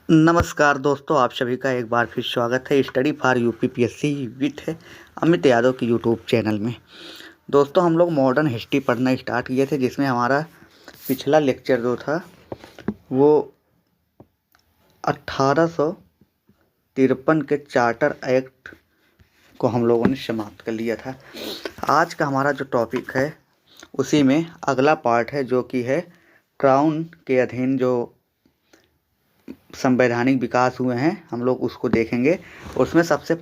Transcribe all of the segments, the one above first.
नमस्कार दोस्तों, आप सभी का एक बार फिर स्वागत है study for UPPSC with Amit Yadav की यूट्यूब चैनल में। दोस्तों, हम लोग मॉडर्न हिस्ट्री पढ़ना स्टार्ट किए थे, जिसमें हमारा पिछला लेक्चर जो था वो 1853 के चार्टर एक्ट को हम लोगों ने समाप्त कर लिया था। आज का हमारा जो टॉपिक है उसी में अगला पार्ट है, जो कि है क्राउन के अधीन जो संवैधानिक विकास हुए हैं, हम लोग उसको देखेंगे। उसमें सबसे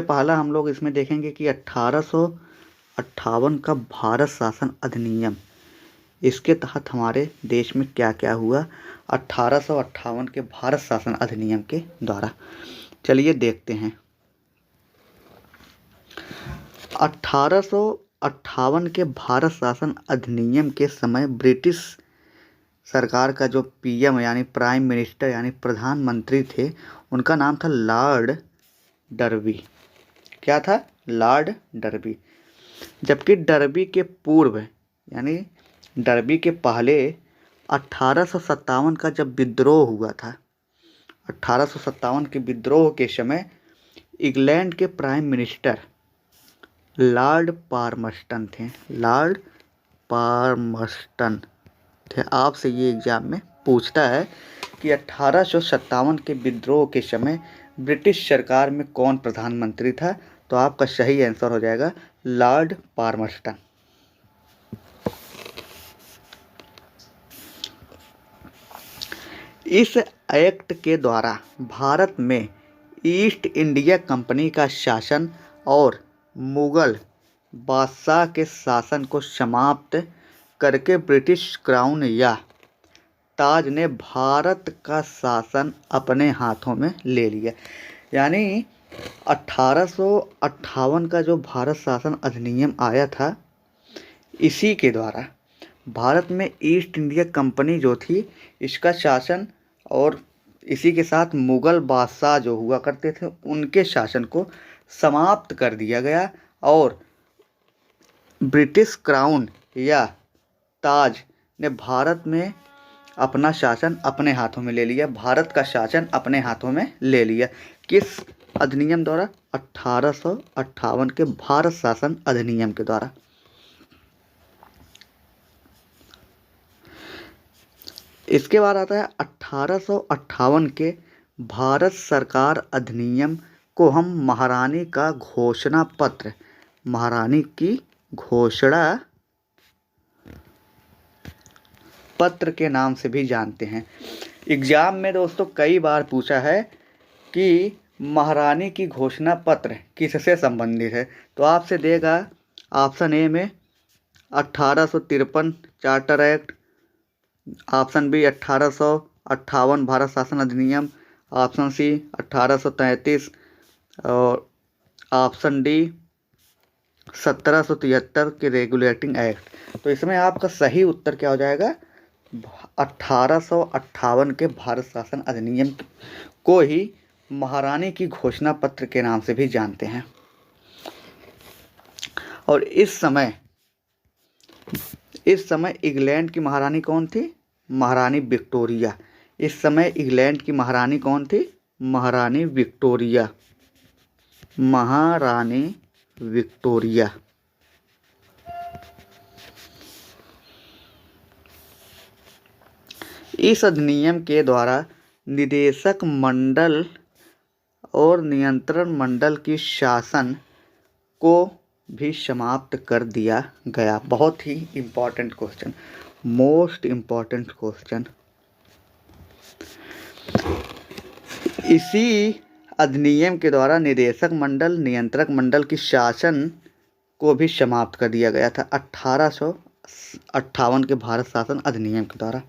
पहला हम लोग इसमें देखेंगे कि 1858 का भारत शासन अधिनियम, इसके तहत हमारे देश में क्या क्या हुआ 1858 के भारत शासन अधिनियम के द्वारा। चलिए देखते हैं। 1858 के भारत शासन अधिनियम के समय ब्रिटिश सरकार का जो पीएम यानी प्राइम मिनिस्टर यानी प्रधानमंत्री थे, उनका नाम था लॉर्ड डर्बी। क्या था? Lord derby. जबकि डर्बी के पूर्व यानी डर्बी के पहले 1857 का जब विद्रोह हुआ था, 1857 के विद्रोह के समय इंग्लैंड के प्राइम मिनिस्टर लॉर्ड पार्मस्टन थे। लॉर्ड पार्मस्टन थे। आपसे ये एग्जाम में पूछता है कि 1857 के विद्रोह के समय ब्रिटिश सरकार में कौन प्रधानमंत्री था, तो आपका सही आंसर हो जाएगा लॉर्ड पार्मस्टन। इस एक्ट के द्वारा भारत में ईस्ट इंडिया कंपनी का शासन और मुगल बादशाह के शासन को समाप्त करके ब्रिटिश क्राउन या ताज ने भारत का शासन अपने हाथों में ले लिया। यानी 1858 का जो भारत शासन अधिनियम आया था, इसी के द्वारा भारत में ईस्ट इंडिया कंपनी जो थी, इसका शासन और इसी के साथ मुगल बादशाह जो हुआ करते थे, उनके शासन को समाप्त कर दिया गया और ब्रिटिश क्राउन या ताज ने भारत में अपना शासन अपने हाथों में ले लिया। भारत का शासन अपने हाथों में ले लिया। किस अधिनियम द्वारा? 1858 के भारत शासन अधिनियम के द्वारा। इसके बाद आता है 1858 के भारत सरकार अधिनियम को हम महारानी का घोषणा पत्र, महारानी की घोषणा पत्र के नाम से भी जानते हैं। एग्जाम में दोस्तों कई बार पूछा है कि महारानी की घोषणा पत्र किससे संबंधित है, तो आपसे देगा ऑप्शन ए में 1853 charter act, option B 1858 Bharat शासन अधिनियम, ऑप्शन सी 1833 और ऑप्शन डी 1773 के रेगुलेटिंग एक्ट। तो इसमें आपका सही उत्तर क्या हो जाएगा? 1858 के भारत शासन अधिनियम को ही महारानी की घोषणा पत्र के नाम से भी जानते हैं। और इस समय इंग्लैंड की महारानी कौन थी? महारानी विक्टोरिया। इस समय इंग्लैंड की महारानी कौन थी? महारानी विक्टोरिया। महारानी विक्टोरिया। इस अधिनियम के द्वारा निदेशक मंडल और नियंत्रण मंडल की शासन को भी समाप्त कर दिया गया। बहुत ही important question, most important question. इसी अधिनियम के द्वारा निदेशक मंडल, नियंत्रक मंडल की शासन को भी समाप्त कर दिया गया था 1858 के भारत शासन अधिनियम के द्वारा।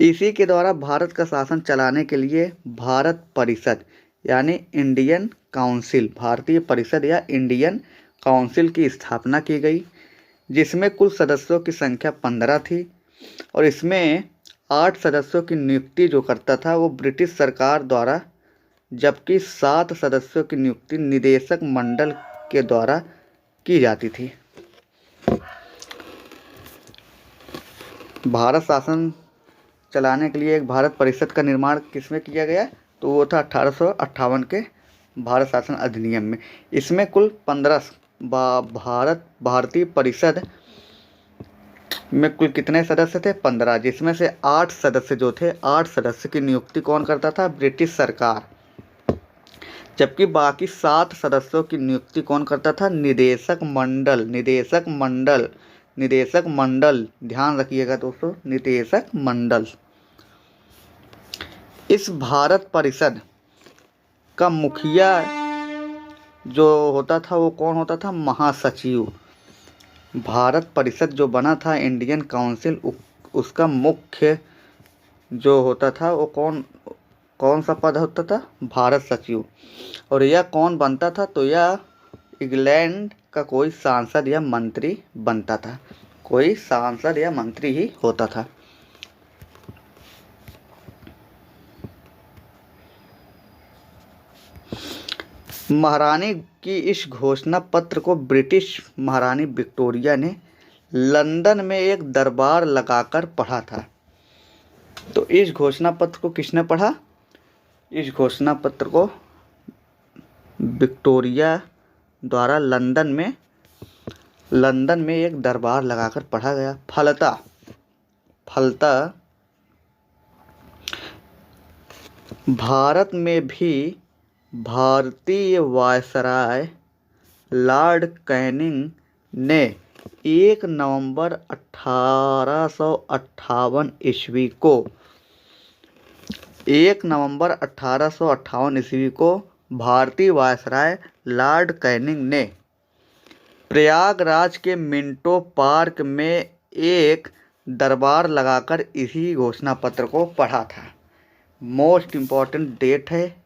इसी के द्वारा भारत का शासन चलाने के लिए भारत परिषद यानी इंडियन काउंसिल, भारतीय परिषद या इंडियन काउंसिल की स्थापना की गई, जिसमें कुल सदस्यों की संख्या 15 थी और इसमें 8 सदस्यों की नियुक्ति जो करता था वो ब्रिटिश सरकार द्वारा जबकि 7 सदस्यों की नियुक्ति निदेशक मंडल के द्वारा की जाती थी। भारत शासन चलाने के लिए एक भारत परिषद का निर्माण किसमें किया गया? तो वो था 1858 के भारत शासन अधिनियम में। इसमें कुल 15 भारतीय परिषद में कुल कितने सदस्य थे? 15, जिसमें से 8 सदस्य जो थे, 8 सदस्य की नियुक्ति कौन करता था? ब्रिटिश सरकार। जबकि बाकी 7 सदस्यों की नियुक्ति कौन करता था? निदेशक मंडल। निदेशक मंडल, ध्यान रखिएगा दोस्तों, निदेशक मंडल। इस भारत परिषद का मुखिया जो होता था वो कौन होता था? महासचिव। भारत परिषद जो बना था इंडियन काउंसिल, उसका मुख्य जो होता था वो कौन सा पद होता था? भारत सचिव। और यह कौन बनता था? तो यह इंग्लैंड का कोई सांसद या मंत्री बनता था। कोई सांसद या मंत्री ही होता था। महारानी की इस घोषणा पत्र को ब्रिटिश महारानी विक्टोरिया ने लंदन में एक दरबार लगाकर पढ़ा था। तो इस घोषणा पत्र को किसने पढ़ा? इस घोषणा पत्र को विक्टोरिया द्वारा लंदन में एक दरबार लगाकर पढ़ा गया। फलता भारत में भी भारतीय वायसराय लॉर्ड कैनिंग ने 1 नवंबर 1858 ईस्वी को 1 नवंबर 1858 ईस्वी को भारतीय वायसराय लॉर्ड कैनिंग ने प्रयागराज के मिंटो पार्क में एक दरबार लगाकर इसी घोषणा पत्र को पढ़ा था। मोस्ट इम्पॉर्टेंट डेट है,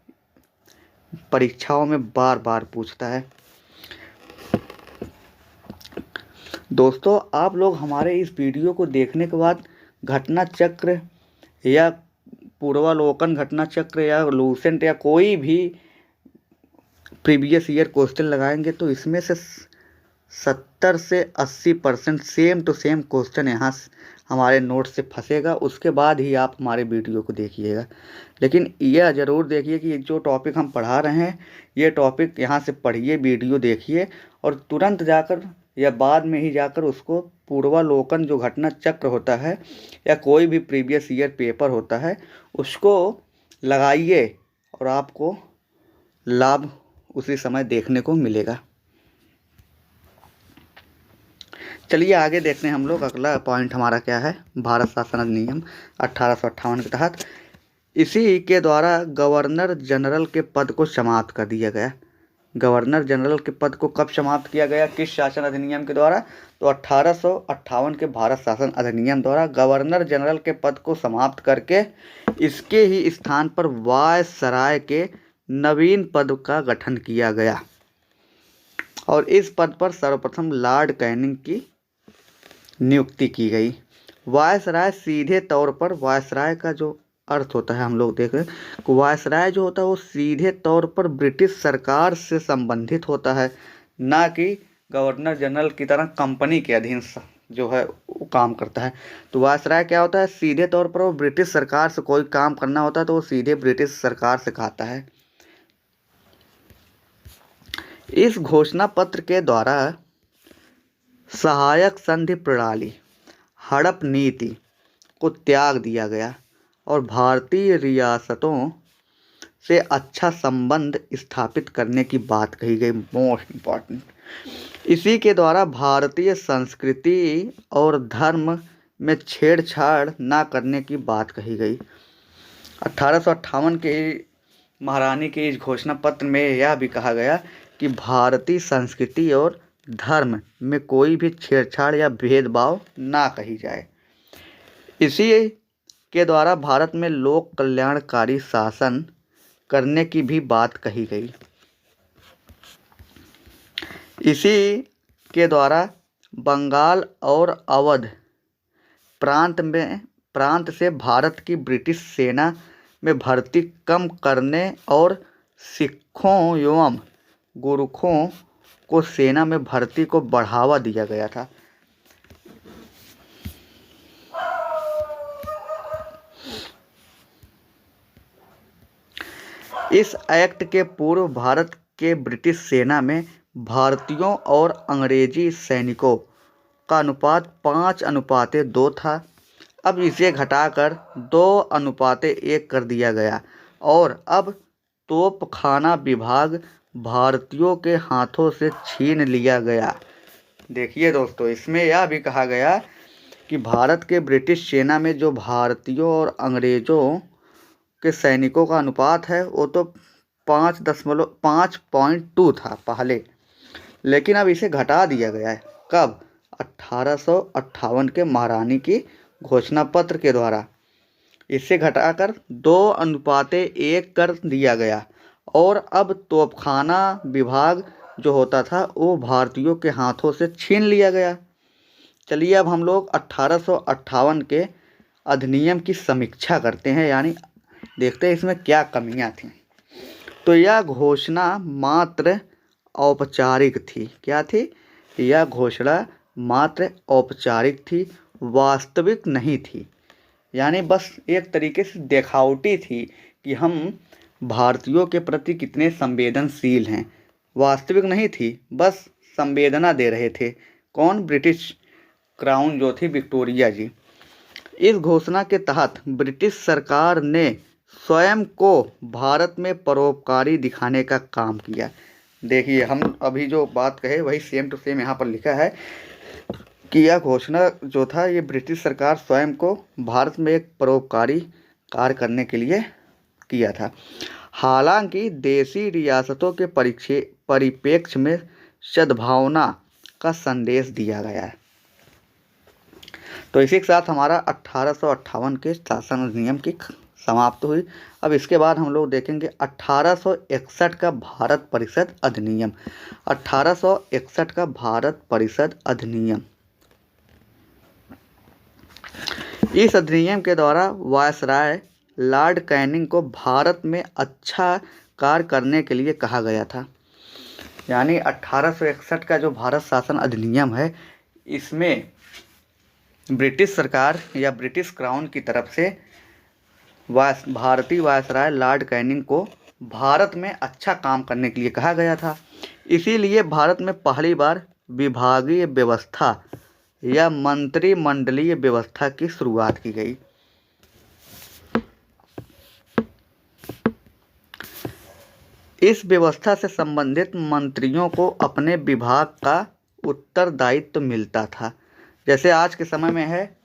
परीक्षाओं में बार बार पूछता है। दोस्तों, आप लोग हमारे इस वीडियो को देखने के बाद घटना चक्र या पूर्वालोकन घटना चक्र या लूसेंट या कोई भी प्रीवियस ईयर क्वेश्चन लगाएंगे तो इसमें से 70 से 80% सेम टू सेम क्वेश्चन यहाँ हमारे नोट से फंसेगा। उसके बाद ही आप हमारे वीडियो को देखिएगा। लेकिन यह ज़रूर देखिए कि जो टॉपिक हम पढ़ा रहे हैं ये टॉपिक यहाँ से पढ़िए, वीडियो देखिए और तुरंत जाकर या बाद में ही जाकर उसको पूर्वालोकन जो घटना चक्र होता है या कोई भी प्रीवियस ईयर पेपर होता है उसको लगाइए और आपको लाभ उसी समय देखने को मिलेगा। चलिए आगे देखते हैं हम लोग। अगला पॉइंट हमारा क्या है? भारत शासन अधिनियम 1858 के तहत इसी के द्वारा गवर्नर जनरल के पद को समाप्त कर दिया गया। गवर्नर जनरल के पद को कब समाप्त किया गया? किस शासन अधिनियम के द्वारा? तो 1858 के भारत शासन अधिनियम द्वारा गवर्नर जनरल के पद को समाप्त करके इसके ही स्थान पर वायसराय के नवीन पद का गठन किया गया और इस पद पर सर्वप्रथम लॉर्ड कैनिंग की नियुक्ति की गई। वायसराय सीधे तौर पर, वायसराय का जो अर्थ होता है हम लोग देख रहे हैं कि वायसराय जो होता है वो सीधे तौर पर ब्रिटिश सरकार से संबंधित होता है, ना कि गवर्नर जनरल की तरह कंपनी के अधीन जो है वो काम करता है। तो वायसराय क्या होता है? सीधे तौर पर वो ब्रिटिश सरकार से कोई काम करना होता है तो वो सीधे ब्रिटिश सरकार से कहता है। इस घोषणा पत्र के द्वारा सहायक संधि प्रणाली, हड़प नीति को त्याग दिया गया और भारतीय रियासतों से अच्छा संबंध स्थापित करने की बात कही गई। मोस्ट इम्पॉर्टेंट, इसी के द्वारा भारतीय संस्कृति और धर्म में छेड़छाड़ ना करने की बात कही गई। 1858 के महारानी के इस घोषणा पत्र में यह भी कहा गया कि भारतीय संस्कृति और धर्म में कोई भी छेड़छाड़ या भेदभाव ना कही जाए। इसी के द्वारा भारत में लोक कल्याणकारी शासन करने की भी बात कही गई। इसी के द्वारा बंगाल और अवध प्रांत से भारत की ब्रिटिश सेना में भर्ती कम करने और सिखों एवं गुरखों को सेना में भर्ती को बढ़ावा दिया गया था। इस एक्ट के पूर्व भारत के ब्रिटिश सेना में भारतीयों और अंग्रेजी सैनिकों का अनुपात 5:2 था। अब इसे घटाकर 2:1 कर दिया गया और अब तोपखाना विभाग भारतीयों के हाथों से छीन लिया गया। देखिए दोस्तों, इसमें यह भी कहा गया कि भारत के ब्रिटिश सेना में जो भारतीयों और अंग्रेज़ों के सैनिकों का अनुपात है वो तो 5.2 था पहले, लेकिन अब इसे घटा दिया गया है। कब? 1858 के महारानी की घोषणा पत्र के द्वारा इसे घटाकर 2:1 कर दिया गया और अब तोपखाना विभाग जो होता था वो भारतीयों के हाथों से छीन लिया गया। चलिए अब हम लोग 1858 के अधिनियम की समीक्षा करते हैं, यानी देखते हैं इसमें क्या कमियां थी। तो यह घोषणा मात्र औपचारिक थी। क्या थी? यह घोषणा मात्र औपचारिक थी, वास्तविक नहीं थी। यानी बस एक तरीके से दिखावटी थी कि हम भारतीयों के प्रति कितने संवेदनशील हैं। वास्तविक नहीं थी, बस संवेदना दे रहे थे। कौन? ब्रिटिश क्राउन जो थी विक्टोरिया जी। इस घोषणा के तहत ब्रिटिश सरकार ने स्वयं को भारत में परोपकारी दिखाने का काम किया। देखिए, हम अभी जो बात कहे वही सेम टू सेम यहाँ पर लिखा है कि यह घोषणा जो था ये ब्रिटिश सरकार स्वयं को भारत में एक परोपकारी कार्य करने के लिए किया था। हालांकि देशी रियासतों के परिप्रेक्ष्य में सद्भावना का संदेश दिया गया है। तो इसी के साथ हमारा 1858 के शासन अधिनियम की समाप्त हुई। अब इसके बाद हम लोग देखेंगे 1861 का भारत परिषद अधिनियम। 1861 का भारत परिषद अधिनियम। इस अधिनियम के द्वारा वायसराय लॉर्ड कैनिंग को भारत में अच्छा कार्य करने के लिए कहा गया था। यानी 1861 का जो भारत शासन अधिनियम है, इसमें ब्रिटिश सरकार या ब्रिटिश क्राउन की तरफ से भारतीय वायसराय लॉर्ड कैनिंग को भारत में अच्छा काम करने के लिए कहा गया था। इसीलिए भारत में पहली बार विभागीय व्यवस्था या मंत्रिमंडलीय व्यवस्था की शुरुआत की गई। इस व्यवस्था से संबंधित मंत्रियों को अपने विभाग का उत्तरदायित्व मिलता था। जैसे आज के समय में है,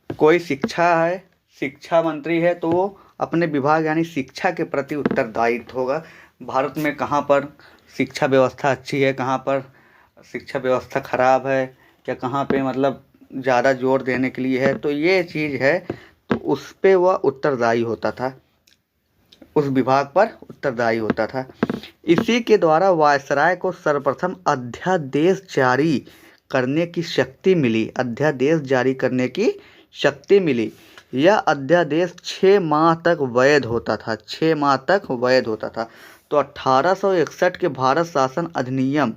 कोई शिक्षा मंत्री है तो वो अपने विभाग यानी शिक्षा के प्रति उत्तरदायित्व होगा। भारत में कहाँ पर शिक्षा व्यवस्था अच्छी है, कहाँ पर शिक्षा व्यवस्था खराब है, या कहाँ पे मतलब ज़्यादा जोर देने के लिए है, तो ये चीज़ है, तो उस पे वह उत्तरदायी होता था, उस विभाग पर उत्तरदायी होता था। इसी के द्वारा वायसराय को सर्वप्रथम अध्यादेश जारी करने की शक्ति मिली। अध्यादेश जारी करने की शक्ति मिली। यह अध्यादेश 6 माह तक वैध होता था। 6 माह तक वैध होता था। तो 1861 के भारत शासन अधिनियम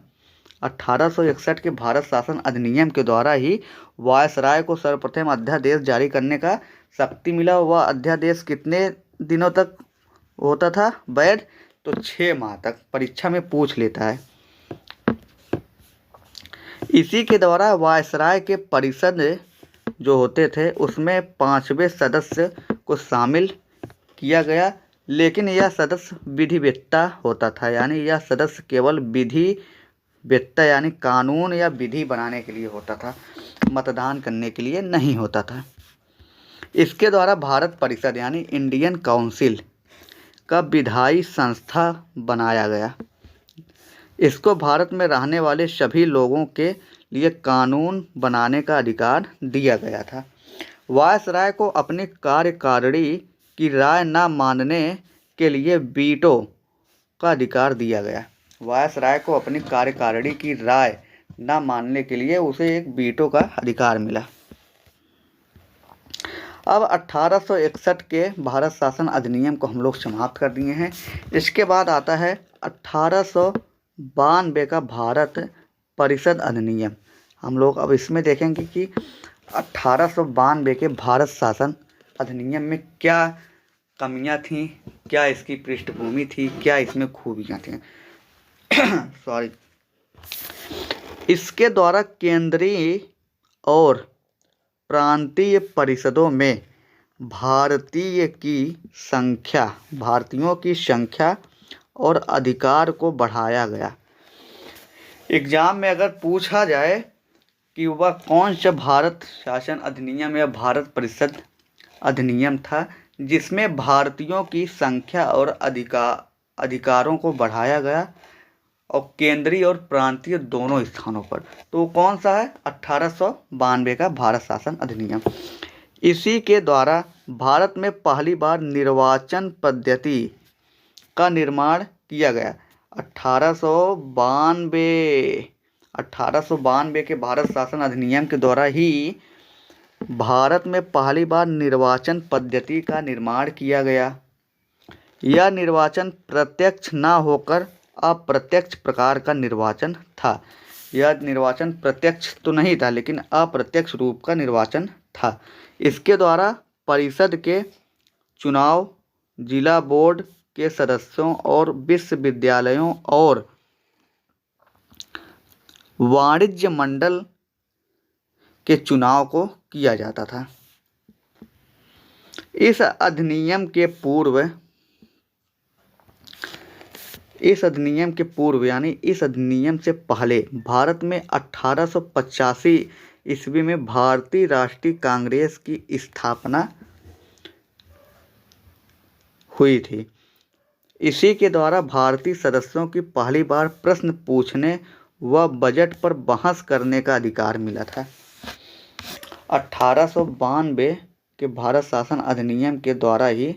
1861 के भारत शासन अधिनियम के द्वारा ही वायसराय को सर्वप्रथम अध्यादेश जारी करने का शक्ति मिला। वह अध्यादेश कितने दिनों तक होता था वैध? तो 6 माह तक। परीक्षा में पूछ लेता है। इसी के द्वारा वायसराय के परिषद जो होते थे उसमें 5वें सदस्य को शामिल किया गया, लेकिन यह सदस्य विधिवेत्ता होता था। यानी यह सदस्य केवल विधिवेत्ता यानी कानून या विधि बनाने के लिए होता था, मतदान करने के लिए नहीं होता था। इसके द्वारा भारत परिषद यानी इंडियन काउंसिल का विधायी संस्था बनाया गया। इसको भारत में रहने वाले सभी लोगों के लिए कानून बनाने का अधिकार दिया गया था। वायसराय को अपनी कार्यकारिणी की राय न मानने के लिए वीटो का अधिकार दिया गया। वायसराय को अपनी कार्यकारिणी की राय न मानने के लिए उसे एक वीटो का अधिकार मिला। अब 1861 के भारत शासन अधिनियम को हम लोग समाप्त कर दिए हैं। इसके बाद आता है 1892 का भारत परिषद अधिनियम। हम लोग अब इसमें देखेंगे कि 1892 के भारत शासन अधिनियम में क्या कमियां थीं, क्या इसकी पृष्ठभूमि थी, क्या इसमें खूबियां थीं। सॉरी। इसके द्वारा केंद्रीय और प्रांतीय परिषदों में भारतीयों की संख्या और अधिकार को बढ़ाया गया। एग्जाम में अगर पूछा जाए कि वह कौन सा भारत शासन अधिनियम या भारत परिषद अधिनियम था जिसमें भारतीयों की संख्या और अधिकारों को बढ़ाया गया और केंद्रीय और प्रांतीय दोनों स्थानों पर, तो कौन सा है? 1892 का भारत शासन अधिनियम। इसी के द्वारा भारत में पहली बार निर्वाचन पद्धति का निर्माण किया गया। 1892 के भारत शासन अधिनियम के द्वारा ही भारत में पहली बार निर्वाचन पद्धति का निर्माण किया गया। यह निर्वाचन प्रत्यक्ष न होकर अप्रत्यक्ष प्रकार का निर्वाचन था। यह निर्वाचन प्रत्यक्ष तो नहीं था लेकिन अप्रत्यक्ष रूप का निर्वाचन था। इसके द्वारा परिषद के चुनाव जिला बोर्ड के सदस्यों और विश्वविद्यालयों और वाणिज्य मंडल के चुनाव को किया जाता था। इस अधिनियम के पूर्व यानी इस अधिनियम से पहले भारत में 1885 ईस्वी में भारतीय राष्ट्रीय कांग्रेस की स्थापना हुई थी। इसी के द्वारा भारतीय सदस्यों की पहली बार प्रश्न पूछने व बजट पर बहस करने का अधिकार मिला था। 1892 के भारत शासन अधिनियम के द्वारा ही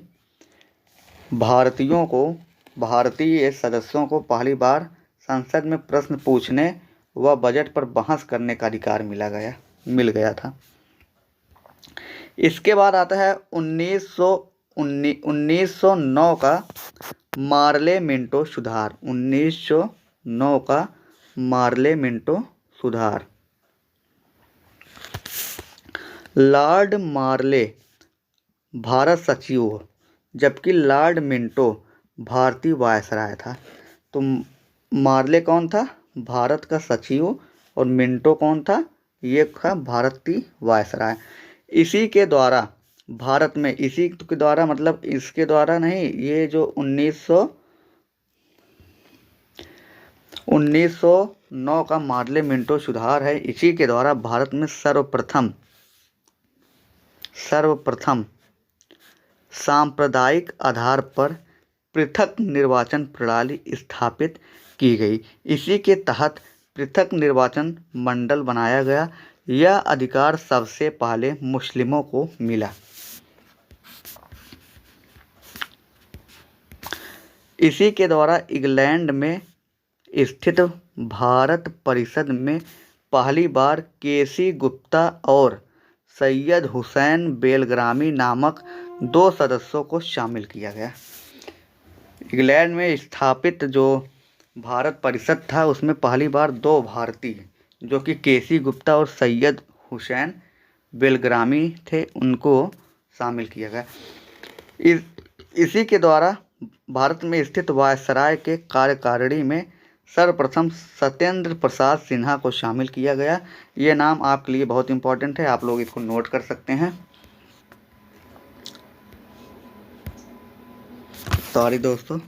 भारतीय सदस्यों को पहली बार संसद में प्रश्न पूछने व बजट पर बहस करने का अधिकार मिल गया था। इसके बाद आता है 1909 का मार्ले-मिंटो सुधार। 1909 का मार्ले-मिंटो सुधार। लॉर्ड मार्ले भारत सचिव जबकि लॉर्ड मिंटो भारतीय वायसराय था। तो मार्ले कौन था? भारत का सचिव। और मिंटो कौन था? ये था भारतीय वायसराय। इसी के द्वारा भारत में मतलब इसके द्वारा नहीं, ये जो 1909 का मार्ले मिंटो सुधार है, इसी के द्वारा भारत में सर्वप्रथम सांप्रदायिक आधार पर पृथक निर्वाचन प्रणाली स्थापित की गई। इसी के तहत पृथक निर्वाचन मंडल बनाया गया। यह अधिकार सबसे पहले मुस्लिमों को मिला। इसी के द्वारा इंग्लैंड में स्थित भारत परिषद में पहली बार केसी गुप्ता और सैयद हुसैन बेलग्रामी नामक 2 सदस्यों को शामिल किया गया। इंग्लैंड में स्थापित जो भारत परिषद था उसमें पहली बार 2 भारतीय जो कि केसी गुप्ता और सैयद हुसैन बेलग्रामी थे, उनको शामिल किया गया। इसी के द्वारा भारत में स्थित वायसराय के कार्यकारिणी में सर्वप्रथम सत्येंद्र प्रसाद सिन्हा को शामिल किया गया। ये नाम आपके लिए बहुत इंपॉर्टेंट है, आप लोग इसको नोट कर सकते हैं। सॉरी दोस्तों।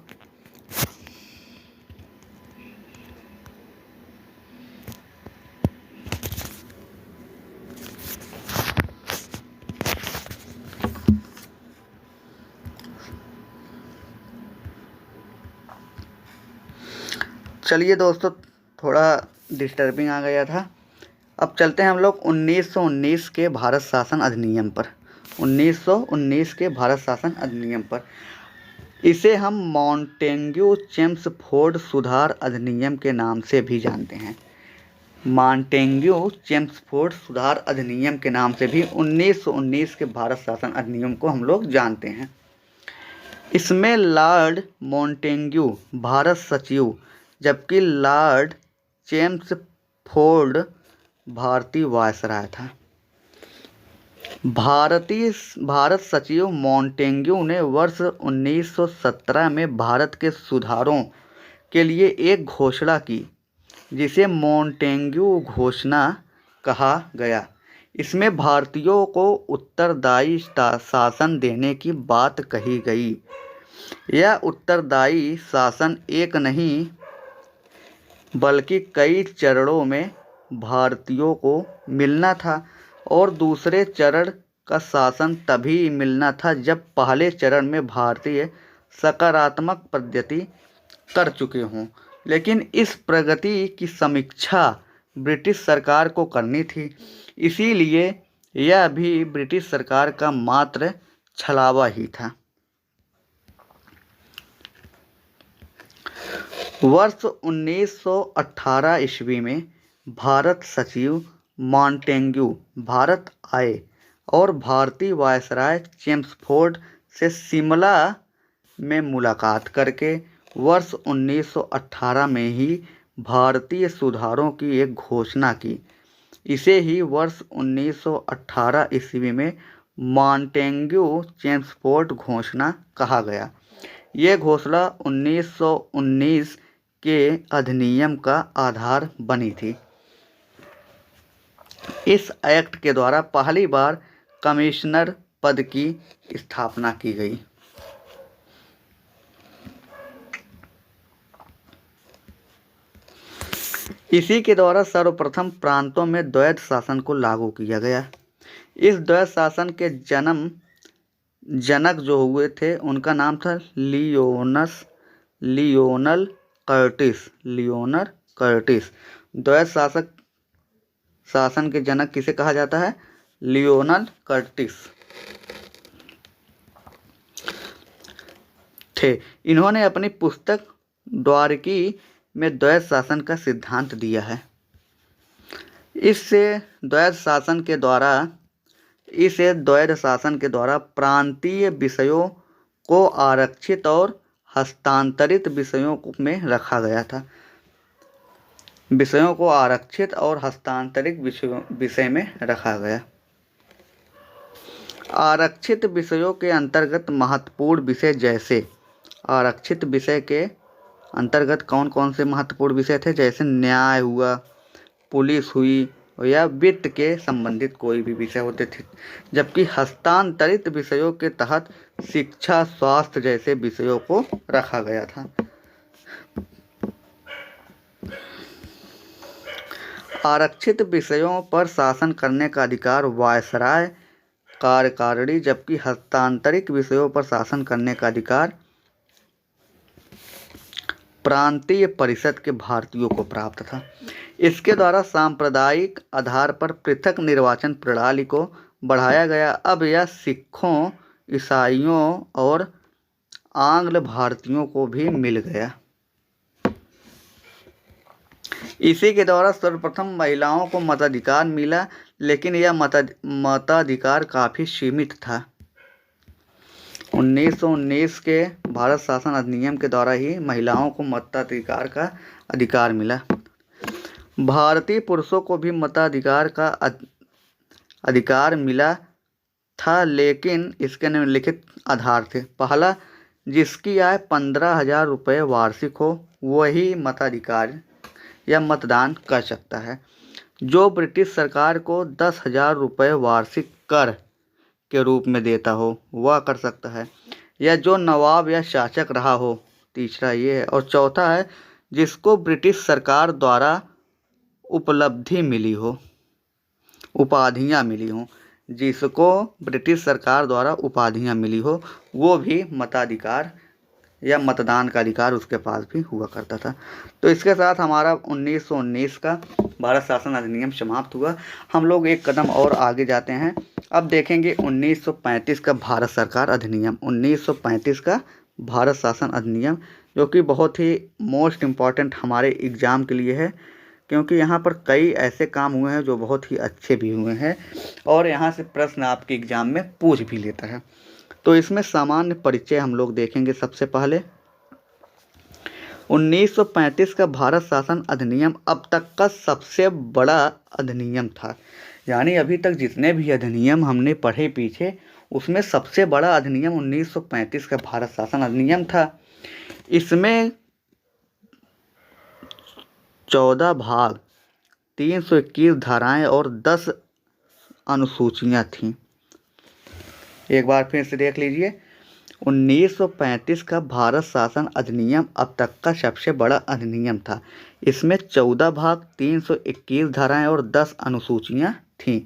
चलिए दोस्तों, थोड़ा डिस्टर्बिंग आ गया था। अब चलते हैं हम लोग 1919 के भारत शासन अधिनियम पर। 1919 के भारत शासन अधिनियम पर इसे हम मॉन्टेग्यू चेम्सफोर्ड सुधार अधिनियम के नाम से भी जानते हैं। मॉन्टेग्यू चेम्सफोर्ड सुधार अधिनियम के नाम से भी 1919 के भारत शासन अधिनियम को हम लोग जानते हैं। इसमें लॉर्ड मॉन्टेग्यू भारत सचिव जबकि लॉर्ड चेम्सफोर्ड भारतीय वायसराय था। भारत सचिव मॉन्टेग्यू ने वर्ष 1917 में भारत के सुधारों के लिए एक घोषणा की जिसे मॉन्टेग्यू घोषणा कहा गया। इसमें भारतीयों को उत्तरदायी शासन देने की बात कही गई। यह उत्तरदायी शासन एक नहीं बल्कि कई चरणों में भारतीयों को मिलना था और दूसरे चरण का शासन तभी मिलना था जब पहले चरण में भारतीय सकारात्मक प्रगति कर चुके हों। लेकिन इस प्रगति की समीक्षा ब्रिटिश सरकार को करनी थी, इसीलिए यह भी ब्रिटिश सरकार का मात्र छलावा ही था। वर्ष 1918 ईस्वी में भारत सचिव मॉन्टेग्यू भारत आए और भारतीय वायसराय चेम्सफोर्ड से शिमला में मुलाकात करके वर्ष 1918 में ही भारतीय सुधारों की एक घोषणा की। इसे ही वर्ष 1918 ईस्वी में मॉन्टेग्यू चेम्सफोर्ड घोषणा कहा गया। ये घोषणा 1919 के अधिनियम का आधार बनी थी। इस एक्ट के द्वारा पहली बार कमिश्नर पद की स्थापना की गई। इसी के द्वारा सर्वप्रथम प्रांतों में द्वैध शासन को लागू किया गया। इस द्वैध शासन के जनक जो हुए थे उनका नाम था लियोनल कर्टिस। द्वैध शासन के जनक किसे कहा जाता है? लियोनल कर्टिस थे। इन्होंने अपनी पुस्तक द्वारकी में द्वैध शासन का सिद्धांत दिया है। इस द्वैध शासन के द्वारा प्रांतीय विषयों को आरक्षित और हस्तांतरित विषयों में रखा गया था। विषयों को आरक्षित और हस्तांतरित विषय में रखा गया। आरक्षित विषयों के अंतर्गत महत्वपूर्ण विषय जैसे आरक्षित विषय के अंतर्गत कौन कौन से महत्वपूर्ण विषय थे? जैसे न्याय हुआ, पुलिस हुई या वित्त के संबंधित कोई भी विषय होते थे। जबकि हस्तांतरित विषयों के तहत शिक्षा, स्वास्थ्य जैसे विषयों को रखा गया था। आरक्षित विषयों पर शासन करने का अधिकार वायसराय कार्यकारिणी, जबकि हस्तांतरित विषयों पर शासन करने का अधिकार प्रांतीय परिषद के भारतीयों को प्राप्त था। इसके द्वारा सांप्रदायिक आधार पर पृथक निर्वाचन प्रणाली को बढ़ाया गया। अब यह सिखों, ईसाइयों और आंग्ल भारतीयों को भी मिल गया। इसी के द्वारा सर्वप्रथम महिलाओं को मताधिकार मिला, लेकिन यह मताधिकार काफ़ी सीमित था। 1919 के भारत शासन अधिनियम के द्वारा ही महिलाओं को मताधिकार का अधिकार मिला। भारतीय पुरुषों को भी मताधिकार का अधिकार मिला था, लेकिन इसके निम्नलिखित आधार थे। पहला, जिसकी आय 15,000 रुपये वार्षिक हो वही मताधिकार या मतदान कर सकता है। जो ब्रिटिश सरकार को 10,000 रुपये वार्षिक कर के रूप में देता हो वह कर सकता है, या जो नवाब या शासक रहा हो। तीसरा ये है। और चौथा है, जिसको ब्रिटिश सरकार द्वारा उपाधियाँ मिली हों, जिसको ब्रिटिश सरकार द्वारा उपाधियाँ मिली हो वो भी मताधिकार या मतदान का अधिकार उसके पास भी हुआ करता था। तो इसके साथ हमारा 1919 का भारत शासन अधिनियम समाप्त हुआ। हम लोग एक कदम और आगे जाते हैं। अब देखेंगे 1935 का भारत सरकार अधिनियम। 1935 का भारत शासन अधिनियम जो कि बहुत ही मोस्ट इम्पॉर्टेंट हमारे एग्ज़ाम के लिए है। क्योंकि यहाँ पर कई ऐसे काम हुए हैं जो बहुत ही अच्छे भी हुए हैं और यहाँ से प्रश्न आपके एग्जाम में पूछ भी लेता है। तो इसमें सामान्य परिचय हम लोग देखेंगे। सबसे पहले 1935 का भारत शासन अधिनियम अब तक का सबसे बड़ा अधिनियम था। यानी अभी तक जितने भी अधिनियम हमने पढ़े पीछे, उसमें सबसे बड़ा अधिनियम 1935 का भारत शासन अधिनियम था। इसमें 14 भाग, 321 धाराएं और 10 अनुसूचियां थीं। एक बार फिर से देख लीजिए। 1935 का भारत शासन अधिनियम अब तक का सबसे बड़ा अधिनियम था। इसमें 14 भाग, 321 धाराएं और 10 अनुसूचियां थीं।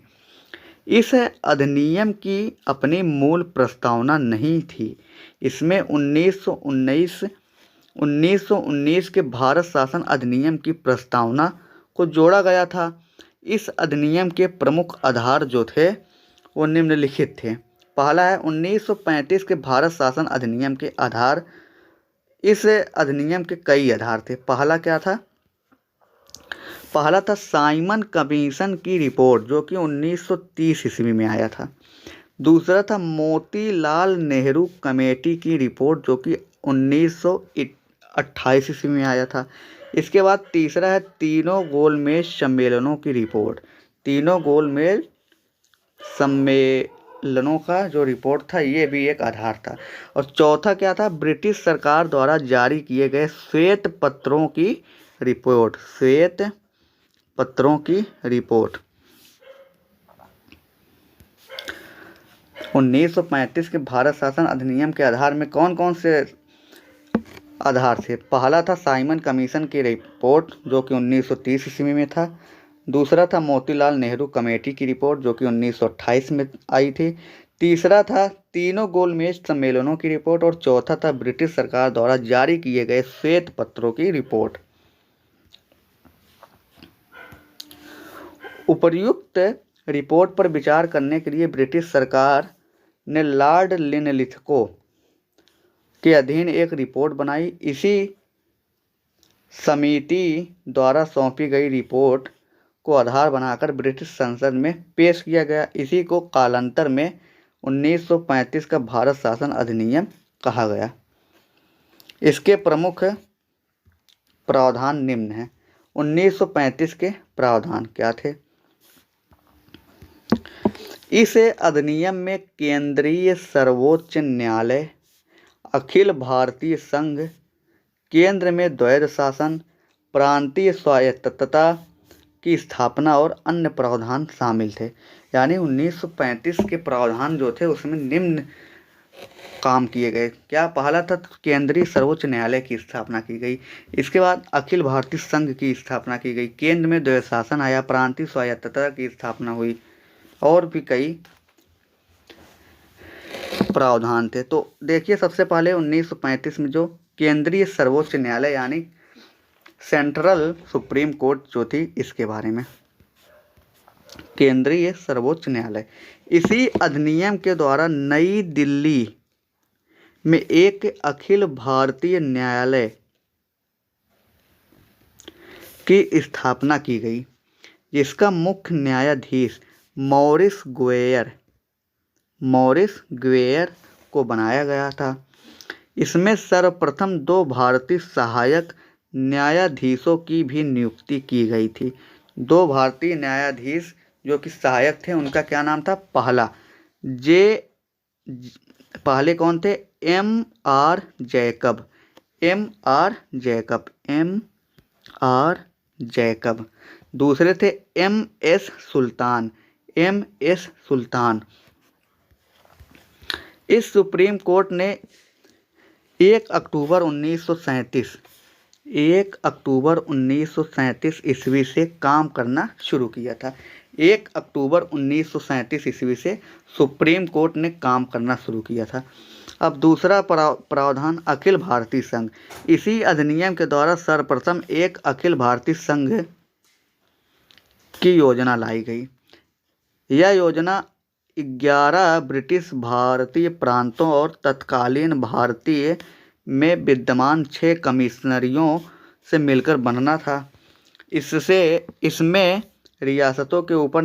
इस अधिनियम की अपनी मूल प्रस्तावना नहीं थी। इसमें 1919 के भारत शासन अधिनियम की प्रस्तावना को जोड़ा गया था। इस अधिनियम के प्रमुख आधार जो थे वो निम्नलिखित थे। पहला है 1935 के भारत शासन अधिनियम के आधार। इस अधिनियम के कई आधार थे। पहला क्या था? पहला था साइमन कमीशन की रिपोर्ट जो कि 1930 ईस्वी में आया था। दूसरा था मोतीलाल नेहरू कमेटी की रिपोर्ट जो कि 1928 ईस्वी में आया था। इसके बाद तीसरा है तीनों गोलमेज सम्मेलनों की रिपोर्ट। तीनों गोलमेज सम्मेलनों का जो रिपोर्ट था ये भी एक आधार था। और चौथा क्या था? ब्रिटिश सरकार द्वारा जारी किए गए श्वेत पत्रों की रिपोर्ट। श्वेत पत्रों की रिपोर्ट 1935 के भारत शासन अधिनियम के आधार में कौन कौन से आधार थे? पहला था साइमन कमीशन की रिपोर्ट जो कि 1930 ईस्वी में था। दूसरा था मोतीलाल नेहरू कमेटी की रिपोर्ट जो कि 1928 में आई थी। तीसरा था तीनों गोलमेज सम्मेलनों की रिपोर्ट और चौथा था ब्रिटिश सरकार द्वारा जारी किए गए श्वेत पत्रों की रिपोर्ट। उपर्युक्त रिपोर्ट पर विचार करने के लिए ब्रिटिश सरकार ने लॉर्ड लिनलिथगो के अधीन एक रिपोर्ट बनाई। इसी समिति द्वारा सौंपी गई रिपोर्ट को आधार बनाकर ब्रिटिश संसद में पेश किया गया। इसी को कालांतर में 1935 का भारत शासन अधिनियम कहा गया। इसके प्रमुख प्रावधान निम्न हैं। 1935 के प्रावधान क्या थे? इस अधिनियम में केंद्रीय सर्वोच्च न्यायालय, अखिल भारतीय संघ, केंद्र में द्वैध शासन, प्रांतीय स्वायत्तता की स्थापना और अन्य प्रावधान शामिल थे। यानी 1935 के प्रावधान जो थे उसमें निम्न काम किए गए। क्या? पहला था केंद्रीय सर्वोच्च न्यायालय की स्थापना की गई। इसके बाद अखिल भारतीय संघ की स्थापना की गई। केंद्र में द्वैध शासन आया। प्रांतीय स्वायत्तता की स्थापना हुई और भी कई प्रावधान थे। तो देखिए सबसे पहले 1935 में जो केंद्रीय सर्वोच्च न्यायालय यानी सेंट्रल सुप्रीम कोर्ट जो थी इसके बारे में। केंद्रीय सर्वोच्च न्यायालय, इसी अधिनियम के द्वारा नई दिल्ली में एक अखिल भारतीय न्यायालय की स्थापना की गई जिसका मुख्य न्यायाधीश मॉरिस ग्वेयर को बनाया गया था। इसमें सर्वप्रथम 2 भारतीय सहायक न्यायाधीशों की भी नियुक्ति की गई थी। 2 भारतीय न्यायाधीश जो कि सहायक थे उनका क्या नाम था? पहले कौन थे? M.R. जैकब। दूसरे थे M.S. सुल्तान। इस सुप्रीम कोर्ट ने 1 अक्टूबर 1937 ईस्वी से काम करना शुरू किया था। 1 अक्टूबर 1937 ईस्वी से सुप्रीम कोर्ट ने काम करना शुरू किया था। अब दूसरा प्रावधान अखिल भारतीय संघ। इसी अधिनियम के द्वारा सर्वप्रथम एक अखिल भारतीय संघ की योजना लाई गई। यह योजना 11 ब्रिटिश भारतीय प्रांतों और तत्कालीन भारतीय में विद्यमान 6 कमिश्नरियों से मिलकर बनना था। इसमें रियासतों के ऊपर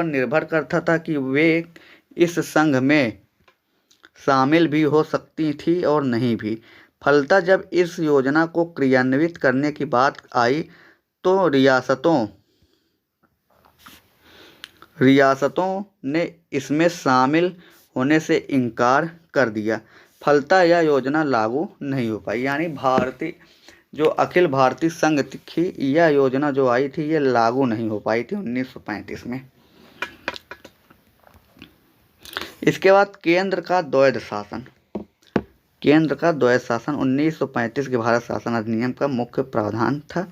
निर्भर करता था कि वे इस संघ में शामिल भी हो सकती थी और नहीं भी। फलतः जब इस योजना को क्रियान्वित करने की बात आई तो रियासतों ने इसमें शामिल होने से इनकार कर दिया। फलतः यह योजना लागू नहीं हो पाई। यानी जो अखिल भारतीय संघ थी, यह योजना जो आई थी ये लागू नहीं हो पाई थी 1935 में। इसके बाद केंद्र का द्वैध शासन 1935 के भारत शासन अधिनियम का मुख्य प्रावधान था।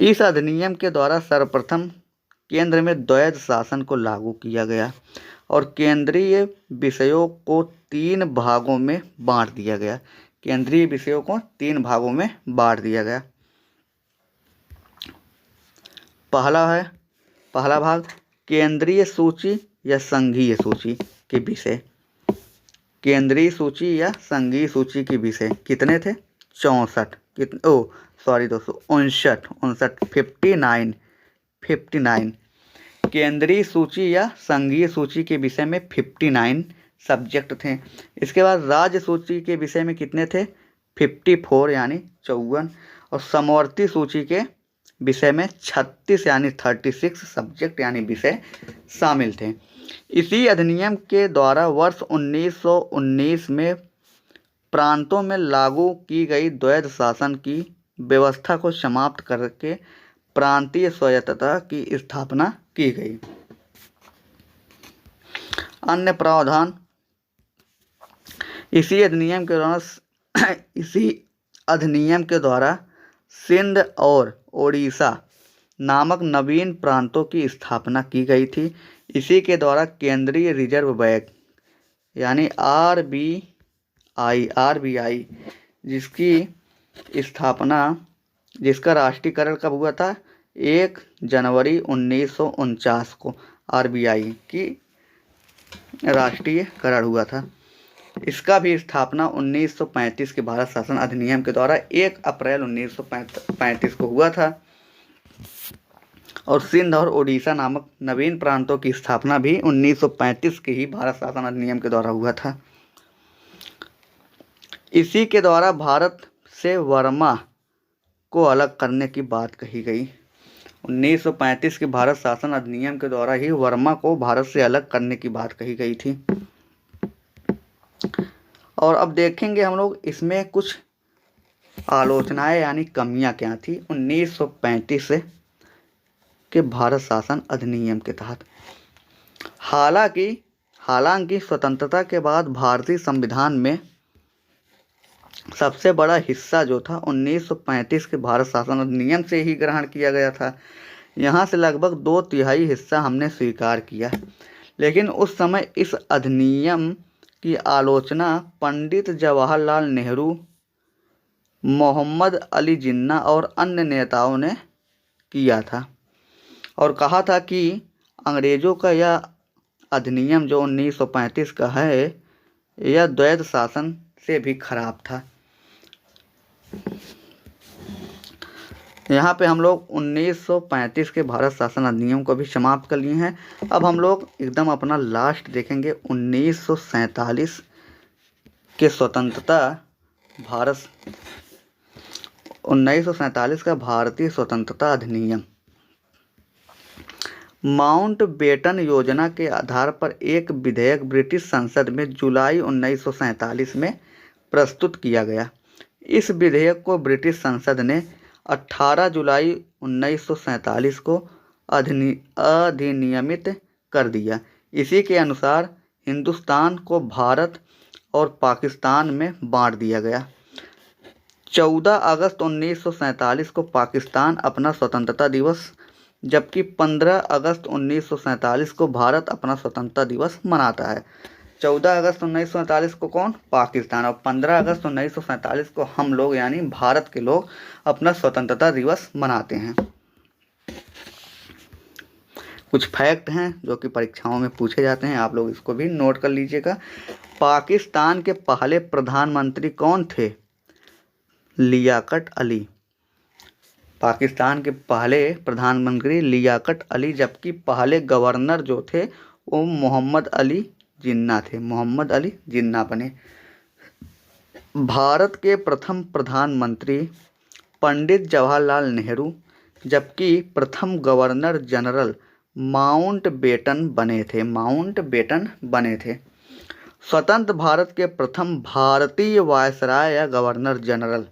इस अधिनियम के द्वारा सर्वप्रथम केंद्र में द्वैध शासन को लागू किया गया और केंद्रीय विषयों को 3 भागों में बांट दिया गया। पहला भाग केंद्रीय सूची या संघीय सूची के विषय। केंद्रीय सूची या संघीय सूची के विषय कितने थे? 59। केंद्रीय सूची या संघीय सूची के विषय में 59 सब्जेक्ट थे। इसके बाद राज्य सूची के विषय में कितने थे? 54 यानी 54। और समवर्ती सूची के विषय में 36 यानी 36 सब्जेक्ट यानी विषय शामिल थे। इसी अधिनियम के द्वारा वर्ष 1919 में प्रांतों में लागू की गई द्वैध शासन की व्यवस्था को समाप्त करके प्रांतीय स्वायत्तता की स्थापना की गई। अन्य प्रावधान इसी अधिनियम के द्वारा सिंध और ओडिशा नामक नवीन प्रांतों की स्थापना की गई थी। इसी के द्वारा केंद्रीय रिजर्व बैंक यानी आरबीआई जिसका राष्ट्रीयकरण कब हुआ था? 1 जनवरी 1949 को आरबीआई की राष्ट्रीयकरण हुआ था। इसका भी स्थापना 1935 के भारत शासन अधिनियम के द्वारा 1 अप्रैल 1935 को हुआ था। और सिंध और ओडिशा नामक नवीन प्रांतों की स्थापना भी 1935 के ही भारत शासन अधिनियम के द्वारा हुआ था। इसी के द्वारा भारत से वर्मा को अलग करने की बात कही गई। 1935 के भारत शासन अधिनियम के द्वारा ही वर्मा को भारत से अलग करने की बात कही गई थी। और अब देखेंगे हम लोग इसमें कुछ आलोचनाएं यानी कमियां क्या थी 1935 के भारत शासन अधिनियम के तहत। हालांकि स्वतंत्रता के बाद भारतीय संविधान में सबसे बड़ा हिस्सा जो था 1935 के भारत शासन अधिनियम से ही ग्रहण किया गया था। यहाँ से लगभग 2/3 हिस्सा हमने स्वीकार किया। लेकिन उस समय इस अधिनियम की आलोचना पंडित जवाहरलाल नेहरू, मोहम्मद अली जिन्ना और अन्य नेताओं ने किया था और कहा था कि अंग्रेज़ों का यह अधिनियम जो 1935 का है यह द्वैध शासन से भी खराब था। यहाँ पे हम लोग 1935 के भारत शासन अधिनियम को भी समाप्त कर लिए हैं। अब हम लोग एकदम अपना लास्ट देखेंगे 1947 के भारत 1947 का भारतीय स्वतंत्रता अधिनियम। माउंटबेटन योजना के आधार पर एक विधेयक ब्रिटिश संसद में जुलाई 1947 में प्रस्तुत किया गया। इस विधेयक को ब्रिटिश संसद ने 18 जुलाई 1947 को अधिनियमित कर दिया। इसी के अनुसार हिंदुस्तान को भारत और पाकिस्तान में बांट दिया गया। 14 अगस्त 1947 को पाकिस्तान अपना स्वतंत्रता दिवस, जबकि 15 अगस्त 1947 को भारत अपना स्वतंत्रता दिवस मनाता है। 14 अगस्त 1947 को कौन? पाकिस्तान। और 15 अगस्त 1947 को हम लोग यानी भारत के लोग अपना स्वतंत्रता दिवस मनाते हैं। कुछ फैक्ट हैं जो कि परीक्षाओं में पूछे जाते हैं, आप लोग इसको भी नोट कर लीजिएगा। पाकिस्तान के पहले प्रधानमंत्री कौन थे? लियाकत अली। पाकिस्तान के पहले प्रधानमंत्री लियाकत अली, जबकि पहले गवर्नर जो थे वो मोहम्मद अली जिन्ना थे। मोहम्मद अली जिन्ना बने। भारत के प्रथम प्रधानमंत्री पंडित जवाहरलाल नेहरू, जबकि प्रथम गवर्नर जनरल माउंटबेटन बने थे। माउंटबेटन बने थे। स्वतंत्र भारत के प्रथम भारतीय वायसराय या गवर्नर जनरल,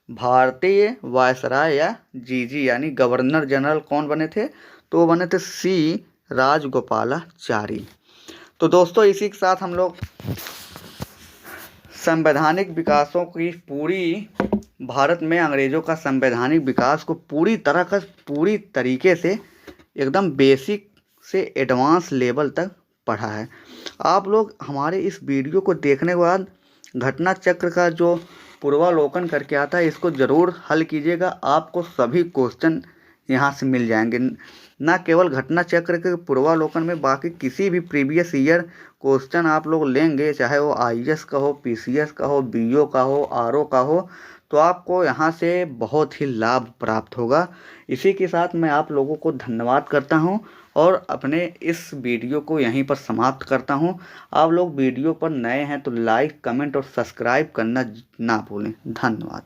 भारतीय वायसराय या जीजी यानी गवर्नर जनरल कौन बने थे? तो बने थे सी राजगोपालाचारी। तो दोस्तों इसी के साथ हम लोग संवैधानिक विकासों की पूरी भारत में अंग्रेज़ों का संवैधानिक विकास को पूरी तरीके से एकदम बेसिक से एडवांस लेवल तक पढ़ा है। आप लोग हमारे इस वीडियो को देखने के बाद घटना चक्र का जो पूर्वावलोकन करके आता है इसको ज़रूर हल कीजिएगा। आपको सभी क्वेश्चन यहाँ से मिल जाएंगे। न केवल घटना चक्र के पूर्वावलोकन में, बाकी किसी भी प्रीवियस ईयर क्वेश्चन आप लोग लेंगे, चाहे वो आईएएस का हो, पीसीएस का हो, बीओ का हो, आरओ का हो, तो आपको यहाँ से बहुत ही लाभ प्राप्त होगा। इसी के साथ मैं आप लोगों को धन्यवाद करता हूँ और अपने इस वीडियो को यहीं पर समाप्त करता हूँ। आप लोग वीडियो पर नए हैं तो लाइक, कमेंट और सब्सक्राइब करना ना भूलें। धन्यवाद।